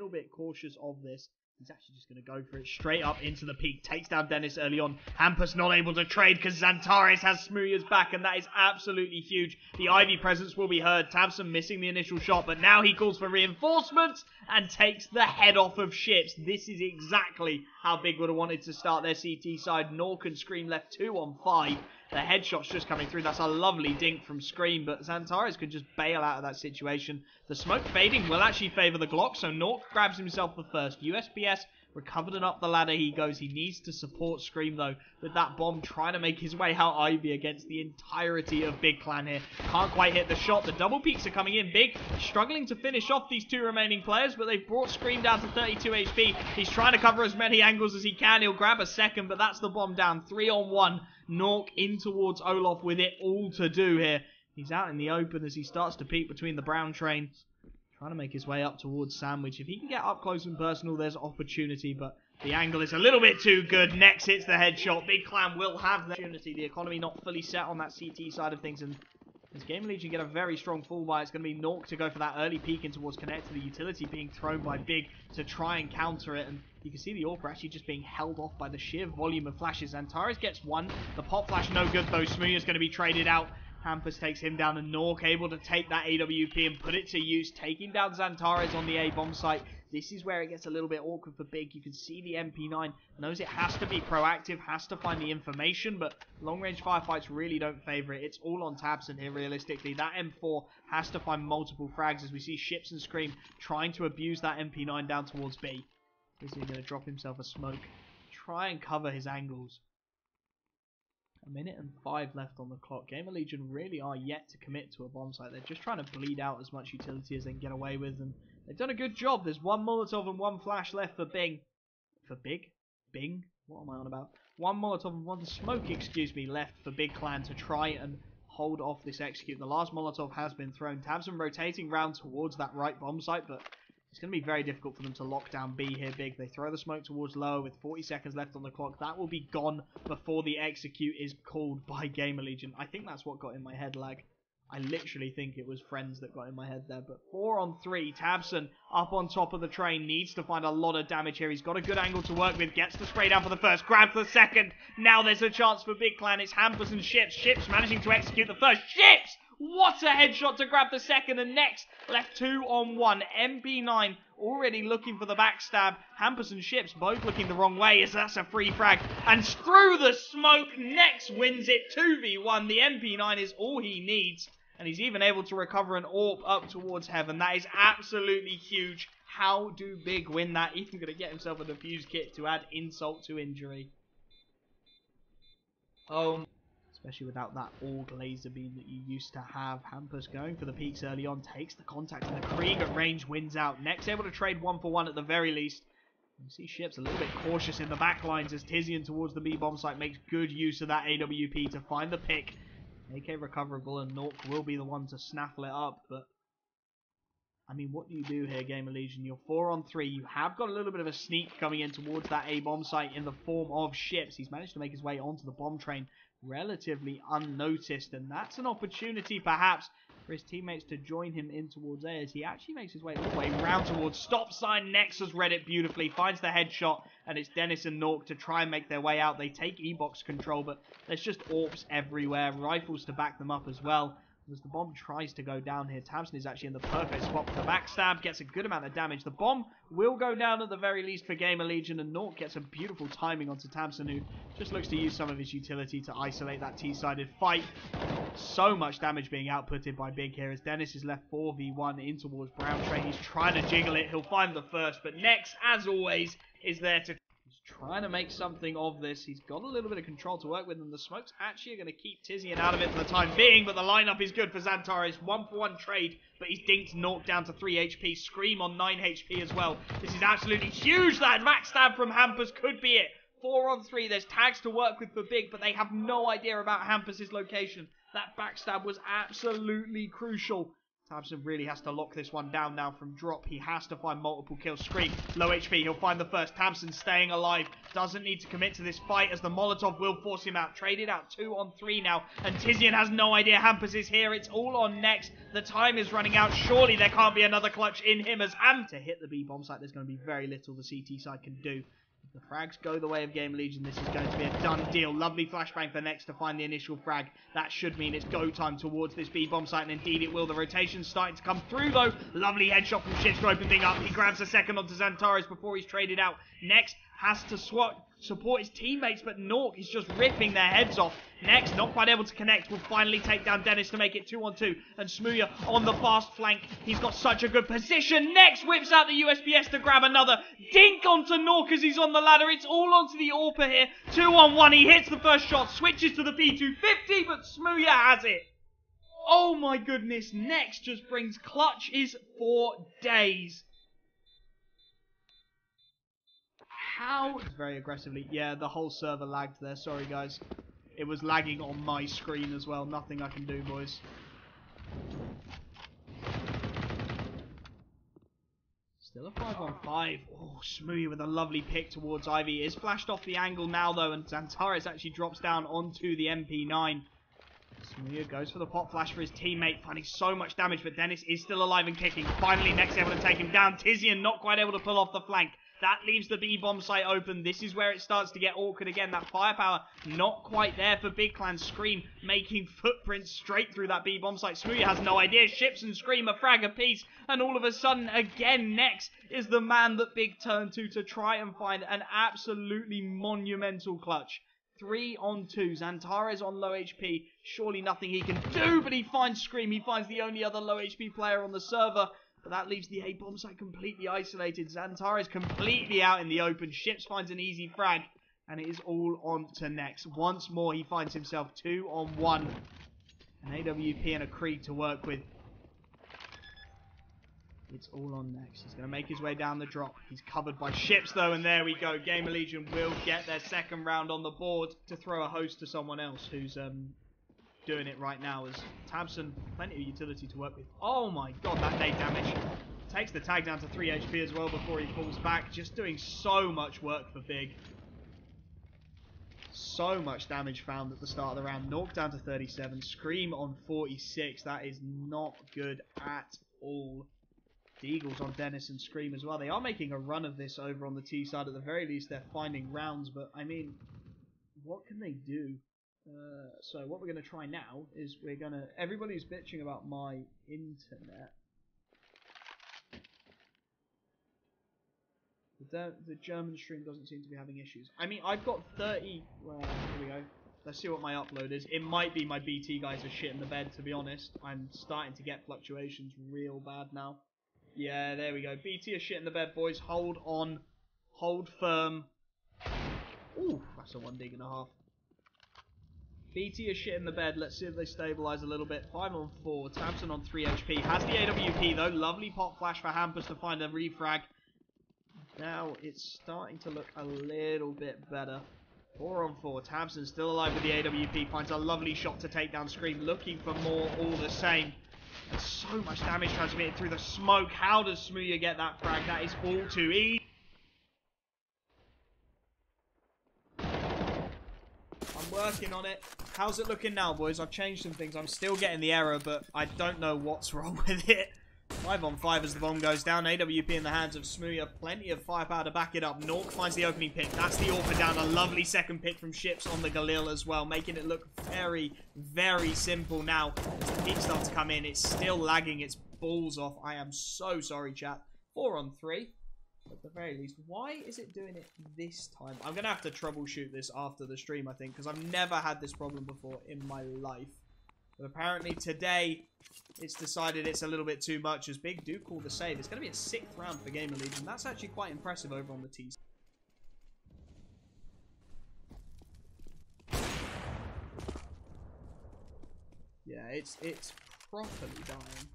little bit cautious of this. He's actually just going to go for it straight up into the peak. Takes down Dennis early on. Hampus not able to trade because Xantares has Smooya's back, and that is absolutely huge. The Ivy presence will be heard. Tabson missing the initial shot, but now he calls for reinforcements and takes the head off of Ships. This is exactly how Big would have wanted to start their CT side. Nork and Scream left 2 on 5. The headshot's just coming through. That's a lovely dink from Scream, but Xantares could just bail out of that situation. The smoke fading will actually favour the Glock, so Nork grabs himself the first. USPS recovered and up the ladder he goes. He needs to support Scream, though, with that bomb trying to make his way out Ivy against the entirety of Big Clan here. Can't quite hit the shot. The double peaks are coming in. Big struggling to finish off these 2 remaining players, but they've brought Scream down to 32 HP. He's trying to cover as many angles as he can. He'll grab a second, but that's the bomb down. 3 on 1. Nork in towards Olaf with it all to do here. He's out in the open as he starts to peek between the brown trains. Trying to make his way up towards Sandwich. If he can get up close and personal, there's opportunity, but the angle is a little bit too good. Next hits the headshot. Big Clan will have the opportunity. The economy not fully set on that CT side of things, and as GamerLegion get a very strong full buy, it's going to be Nork to go for that early peek in towards Connect to the utility being thrown by Big to try and counter it, and you can see the AWP actually just being held off by the sheer volume of flashes. Antares gets one. The pop flash no good though. Smooya's going to be traded out. Hampus takes him down, and Nork able to take that AWP and put it to use, taking down Xantares on the A-bomb site. This is where it gets a little bit awkward for Big. You can see the MP9 knows it has to be proactive, has to find the information, but long-range firefights really don't favour it. It's all on Tabson here, realistically. That M4 has to find multiple frags as we see Ships and Scream trying to abuse that MP9 down towards B. Is he going to drop himself a smoke? Try and cover his angles. 1 minute and 5 left on the clock. GamerLegion really are yet to commit to a bomb site. They're just trying to bleed out as much utility as they can get away with, and they've done a good job. There's 1 Molotov and 1 flash left for Bing. For Big? Bing? What am I on about? 1 Molotov and 1 smoke, excuse me, left for Big Clan to try and hold off this execute. The last Molotov has been thrown. Tabson rotating round towards that right bomb site, but it's going to be very difficult for them to lock down B here, Big. They throw the smoke towards lower with 40 seconds left on the clock. That will be gone before the execute is called by GamerLegion. I think that's what got in my head lag. I literally think it was friends that got in my head there. But 4 on 3. Tabson up on top of the train. Needs to find a lot of damage here. He's got a good angle to work with. Gets the spray down for the first. Grabs the second. Now there's a chance for Big Clan. It's Hampus and Ships. Ships managing to execute the first. Ships! What a headshot to grab the second, and next, left 2 on 1. MP9 already looking for the backstab. Hampus and Ships both looking the wrong way as that's a free frag. And through the smoke, next wins it 2v1. The MP9 is all he needs, and he's even able to recover an AWP up towards heaven. That is absolutely huge. How do Big win that? Even going to get himself a defuse kit to add insult to injury. Especially without that AUG laser beam that you used to have. Hampus going for the peaks early on, takes the contact, and the Krieg at range wins out. Next able to trade 1 for 1 at the very least. You see Ships a little bit cautious in the back lines as Tizian towards the B bomb site makes good use of that AWP to find the pick. AK recoverable, and Nork will be the one to snaffle it up, but I mean, what do you do here, GamerLegion? You're 4 on 3. You have got a little bit of a sneak coming in towards that A-bomb site in the form of Ships. He's managed to make his way onto the bomb train relatively unnoticed, and that's an opportunity perhaps for his teammates to join him in towards A as he actually makes his way all the way round towards stop sign. Nex has read it beautifully, finds the headshot, and it's Dennis and Nork to try and make their way out. They take E-box control, but there's just AWPs everywhere, rifles to back them up as well. As the bomb tries to go down here, Tabson is actually in the perfect spot for the backstab, gets a good amount of damage. The bomb will go down at the very least for GamerLegion, and Nork gets a beautiful timing onto Tabson, who just looks to use some of his utility to isolate that T-sided fight. So much damage being outputted by Big here as Dennis is left 4v1 in towards Brown Train. He's trying to jiggle it, he'll find the first, but Nex, as always, is there to... trying to make something of this. He's got a little bit of control to work with, and the smokes actually are going to keep Tizian out of it for the time being, but the lineup is good for Xantares. 1 for 1 trade, but he's dinked Nork down to 3 HP. Scream on 9 HP as well. This is absolutely huge. That backstab from Hampus could be it. 4 on 3. There's tags to work with for Big, but they have no idea about Hampus' location. That backstab was absolutely crucial Tabson really has to lock this one down now from drop. He has to find multiple kills. Scream, low HP, he'll find the first. Tabson staying alive, doesn't need to commit to this fight as the Molotov will force him out. Traded out 2 on 3 now, and Tizian has no idea Hampus is here. It's all on next. The time is running out. Surely there can't be another clutch in him as to hit the B bomb site. There's going to be very little the CT side can do. If the frags go the way of GamerLegion, this is going to be a done deal. Lovely flashbang for Next to find the initial frag. That should mean it's go time towards this B bomb site, and indeed it will. The rotation's starting to come through though. Lovely headshot from Ships to open thing up. He grabs a second onto Xantares before he's traded out. Next has to support his teammates, but Nork is just ripping their heads off. Next, not quite able to connect, will finally take down Dennis to make it 2 on 2. And Smooya on the fast flank. He's got such a good position. Next whips out the USPS to grab another. Dink onto Nork as he's on the ladder. It's all onto the AWPer here. 2 on 1. He hits the first shot, switches to the P250, but Smooya has it. Oh my goodness. Next just brings clutches for days. How? Very aggressively. Yeah, the whole server lagged there. Sorry, guys. It was lagging on my screen as well. Nothing I can do, boys. Still a 5 on 5. Oh, Smooya with a lovely pick towards Ivy. Is flashed off the angle now, though, and Xantares actually drops down onto the MP9. Smooya goes for the pop flash for his teammate, finding so much damage, but Dennis is still alive and kicking. Finally, Next able to take him down. Tizian not quite able to pull off the flank. That leaves the B-bomb site open. This is where it starts to get awkward again. That firepower not quite there for Big Clan. Scream making footprints straight through that B-bomb site. Smooya has no idea. Ships and Scream a frag apiece. And all of a sudden, again, Next is the man that Big turned to try and find an absolutely monumental clutch. 3 on 2. Xantares on low HP. Surely nothing he can do, but he finds Scream. He finds the only other low HP player on the server. But that leaves the A-bomb site completely isolated. Xantares completely out in the open. Ships finds an easy frag. And it is all on to Next. Once more, he finds himself 2 on 1. An AWP and a Krieg to work with. It's all on Next. He's going to make his way down the drop. He's covered by Ships, though, and there we go. GamerLegion will get their second round on the board to throw a host to someone else who's doing it right now. As Tabson, plenty of utility to work with. Oh my god, that nade damage. Takes the tag down to 3 HP as well before he falls back. Just doing so much work for Big. So much damage found at the start of the round. Nork down to 37. Scream on 46. That is not good at all. Deagles on Dennis and Scream as well. They are making a run of this over on the T side. At the very least, they're finding rounds. But, I mean, what can they do? So what we're going to try now is we're going to... Everybody's bitching about my internet. The German stream doesn't seem to be having issues. I mean, I've got 30... Well, here we go. Let's see what my upload is. It might be my BT guys are shit in the bed, to be honest. I'm starting to get fluctuations real bad now. Yeah, there we go. BT are shit in the bed, boys. Hold on. Hold firm. Ooh, that's a 1 dig and a half. BT is shit in the bed. Let's see if they stabilise a little bit. 5 on 4. Tabson on 3 HP. Has the AWP though. Lovely pop flash for Hampus to find a refrag. Now it's starting to look a little bit better. 4 on 4. Tabson still alive with the AWP. Finds a lovely shot to take down Scream. Looking for more all the same. And so much damage transmitted through the smoke. How does Smooya get that frag? That is all too easy. I'm working on it. How's it looking now, boys? I've changed some things. I'm still getting the error, but I don't know what's wrong with it. 5 on 5 as the bomb goes down. AWP in the hands of Smooya. Plenty of firepower to back it up. Nork finds the opening pick. That's the AWPer down. A lovely second pick from Ships on the Galil as well. Making it look very, very simple now. As the peak starts to come in, it's still lagging its balls off. I am so sorry, chat. 4 on 3. At the very least. Why is it doing it this time? I'm going to have to troubleshoot this after the stream, I think. Because I've never had this problem before in my life. But apparently today, it's decided it's a little bit too much. As Big do call the save. It's going to be a 6th round for GamerLegion. That's actually quite impressive over on the T. Yeah, it's properly dying.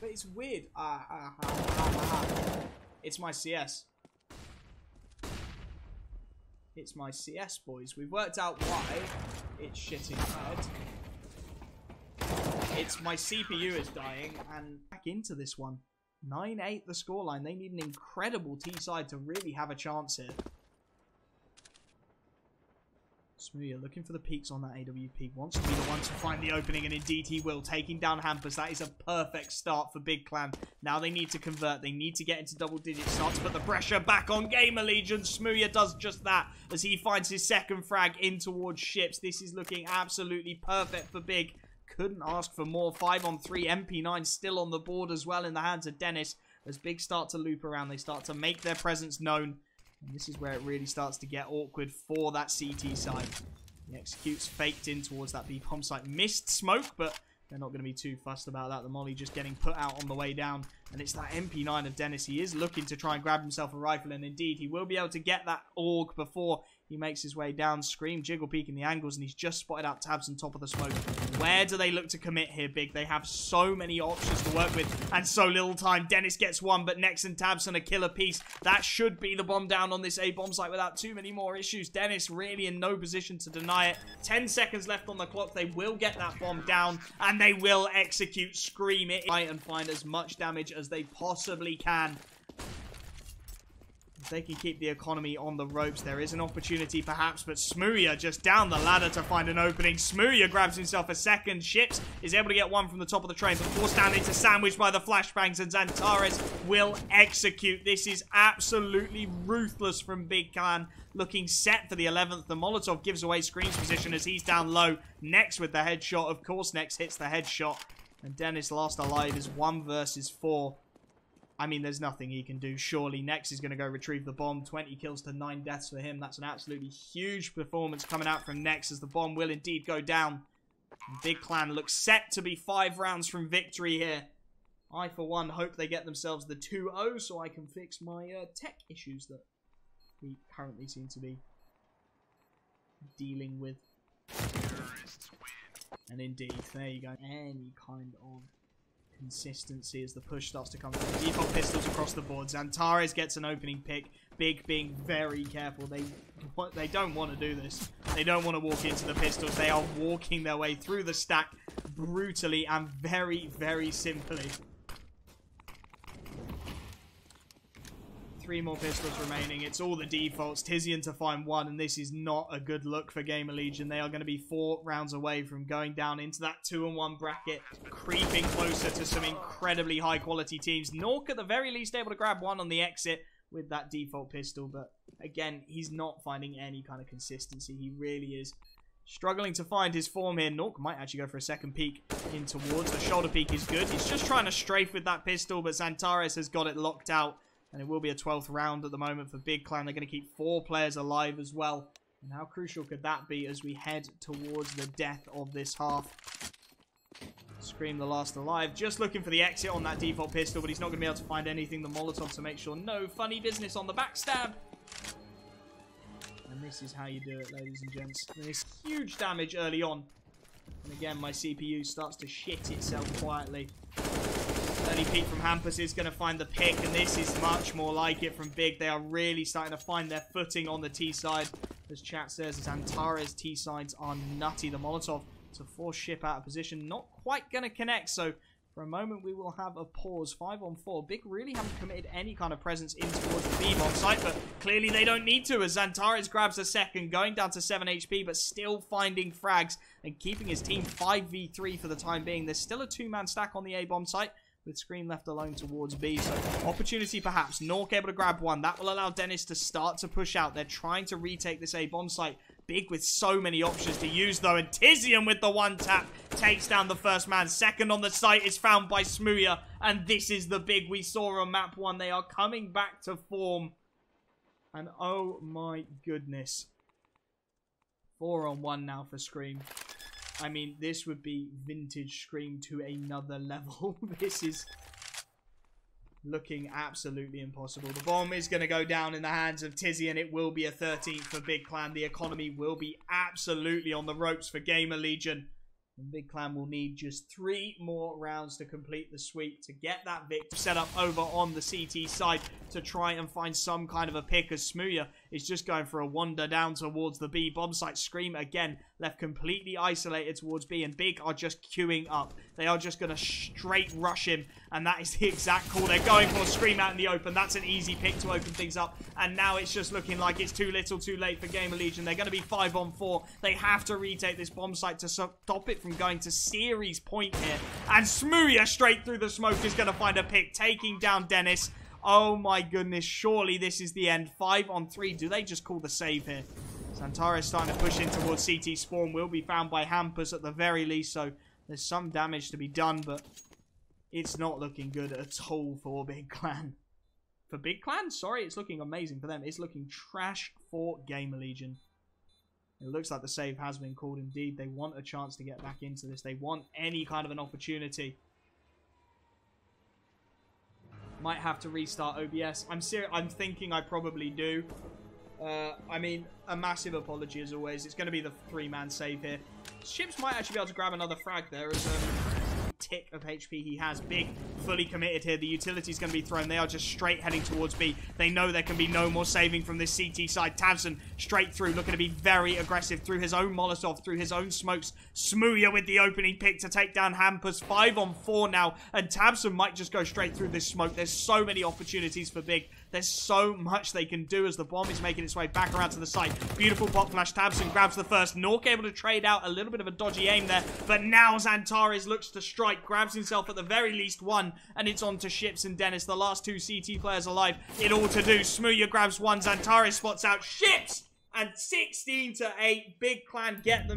But it's weird. It's my CS. It's my CS, boys. We've worked out why it's shitting bad. It's my CPU is dying, and back into this one. 9-8 the scoreline. They need an incredible T-side to really have a chance here. Smooya looking for the peaks on that AWP. Wants to be the one to find the opening, and indeed he will. Taking down Hampus. That is a perfect start for Big Clan. Now they need to convert. They need to get into double digits. Start to put the pressure back on GamerLegion. Smooya does just that as he finds his second frag in towards ships. This is looking absolutely perfect for Big. Couldn't ask for more. 5-on-3. MP9 still on the board as well in the hands of Dennis. As Big start to loop around, they start to make their presence known. And this is where it really starts to get awkward for that CT side. He executes faked in towards that B bomb site. Missed smoke, but they're not going to be too fussed about that. The molly just getting put out on the way down. And it's that MP9 of Dennis. He is looking to try and grab himself a rifle. And indeed, he will be able to get that AUG before he makes his way down. Scream, jiggle peeking the angles. And he's just spotted out Tabs on top of the smoke. Where do they look to commit here, Big? They have so many options to work with and so little time. Dennis gets one, but Nex and Tabs on a killer piece. That should be the bomb down on this A bomb site without too many more issues. Dennis really in no position to deny it. 10 seconds left on the clock. They will get that bomb down and they will execute Scream it and find as much damage as they possibly can. If they can keep the economy on the ropes, there is an opportunity perhaps, but Smooya just down the ladder to find an opening. Smooya grabs himself a second. Ships is able to get one from the top of the train, but forced down into sandwich by the flashbangs, and Xantares will execute. This is absolutely ruthless from Big Clan. Looking set for the 11th. The Molotov gives away Scream's position as he's down low. Nex with the headshot. Of course, Nex hits the headshot. And Dennis last alive is 1 versus 4. I mean, there's nothing he can do. Surely Nex is going to go retrieve the bomb. 20 kills to 9 deaths for him. That's an absolutely huge performance coming out from Nex as the bomb will indeed go down. And Big Clan looks set to be 5 rounds from victory here. I, for one, hope they get themselves the 2-0 so I can fix my tech issues that we currently seem to be dealing with. And indeed, there you go. Any kind of consistency as the push starts to come through. Default pistols across the board. Xantares gets an opening pick. Big being very careful. They don't want to do this. They don't want to walk into the pistols. They are walking their way through the stack brutally and very, very simply. 3 more pistols remaining. It's all the defaults. Tizian to find 1, and this is not a good look for GamerLegion. They are going to be 4 rounds away from going down into that 2-on-1 bracket, creeping closer to some incredibly high-quality teams. Nork, at the very least, able to grab 1 on the exit with that default pistol, but again, he's not finding any kind of consistency. He really is struggling to find his form here. Nork might actually go for a second peek in towards. The shoulder peek is good. He's just trying to strafe with that pistol, but Xantares has got it locked out. And it will be a 12th round at the moment for Big Clan. They're going to keep 4 players alive as well. And how crucial could that be as we head towards the death of this half? Scream the last alive. Just looking for the exit on that default pistol, but he's not going to be able to find anything. The Molotov to make sure no funny business on the backstab. And this is how you do it, ladies and gents. There's huge damage early on. And again, my CPU starts to shit itself quietly. Early peek from Hampus is going to find the pick, and this is much more like it from Big. They are really starting to find their footing on the T side. As chat says, Xantares T sides are nutty. The Molotov to force ship out of position. Not quite going to connect, so for a moment we will have a pause. 5-on-4. Big really haven't committed any kind of presence in towards the B bomb site, but clearly they don't need to as Xantares grabs a second, going down to 7 HP, but still finding frags and keeping his team 5v3 for the time being. There's still a 2-man stack on the A bomb site, with Scream left alone towards B. So opportunity perhaps. Nork able to grab 1. That will allow Dennis to start to push out. They're trying to retake this A bomb site. Big with so many options to use though. And Tizian with the 1-tap takes down the first man. Second on the site is found by Smooya. And this is the Big we saw on map 1. They are coming back to form. And oh my goodness. 4-on-1 now for Scream. I mean, this would be vintage Scream to another level. This is looking absolutely impossible. The bomb is going to go down in the hands of Tizian. It will be a 13th for Big Clan. The economy will be absolutely on the ropes for GamerLegion. And Big Clan will need just 3 more rounds to complete the sweep to get that victory set up over on the CT side to try and find some kind of a pick as Smooya is just going for a wander down towards the B. Bomb site Scream again left completely isolated towards B, and Big are just queuing up. They are just going to straight rush him, and that is the exact call they're going for. Scream out in the open. That's an easy pick to open things up, and now it's just looking like it's too little too late for GamerLegion. They're going to be 5 on 4. They have to retake this bomb site to stop it from going to series point here, and Smooya straight through the smoke is going to find a pick, taking down Dennis. Oh my goodness, surely this is the end. 5 on 3. Do they just call the save here? Xantares starting to push in towards CT spawn. Will be found by Hampus at the very least, so there's some damage to be done, but it's not looking good at all for Big Clan. For Big Clan? Sorry, it's looking amazing for them. It's looking trash for GamerLegion. It looks like the save has been called indeed. They want a chance to get back into this. They want any kind of an opportunity. Might have to restart OBS. I'm thinking I probably do. I mean, a massive apology as always. It's going to be the 3-man save here. Ships might actually be able to grab another frag there as tick of HP he has. Big, fully committed here. The utility's going to be thrown. They are just straight heading towards B. They know there can be no more saving from this CT side. Tavson straight through, looking to be very aggressive through his own Molotov, through his own smokes. Smooya with the opening pick to take down Hampus. 5 on 4 now, and Tavson might just go straight through this smoke. There's so many opportunities for Big. There's so much they can do as the bomb is making its way back around to the site. Beautiful pop flash. Tavson grabs the first. Nork able to trade out. A little bit of a dodgy aim there, but now Xantares looks to strike, grabs himself at the very least one, and it's on to Ships and Dennis, the last 2 CT players alive. It all to do. Smooya grabs one. Xantares spots out Ships, and 16 to 8. Big Clan get them.